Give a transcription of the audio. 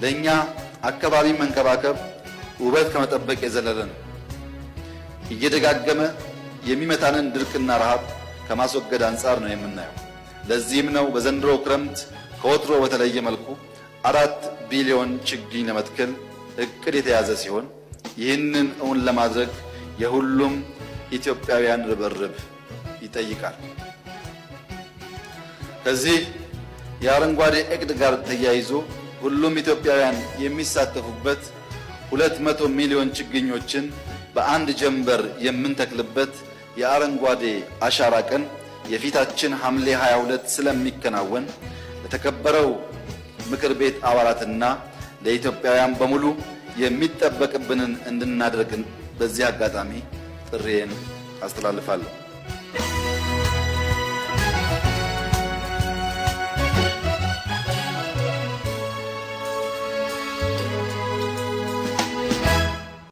ለኛ አካባቢ መንከባከብ ውበት ከመጠበቅ የዘለለ ነው። እየደጋገመ የሚመታንን ድርቅና ረሃብ ከማስወገድ አንጻር ነው የምናየው። ለዚህም ነው በዘንድሮ ክረምት ከወትሮ በተለየ መልኩ 4 ቢሊዮን ችግኝ ለመትከል እቅድ የተያዘ ሲሆን ይህንን እውን ለማድረግ የሁሉም ኢትዮጵያውያን ርብርብ ይጠይቃል። ከዚህ የአረንጓዴ እቅድ ጋር ተያይዞ ሁሉም ኢትዮጵያውያን የሚሳተፉበት 200 ሚሊዮን ችግኞችን በአንድ ጀንበር የምንተክልበት የአረንጓዴ አሻራ ቀን የፊታችን ሐምሌ 22 ስለሚከናወን ለተከበረው ምክር ቤት አባላትና ለኢትዮጵያውያን በሙሉ የሚጠበቅብንን እንድናደርግ በዚህ አጋጣሚ ጥሪዬን አስተላልፋለሁ።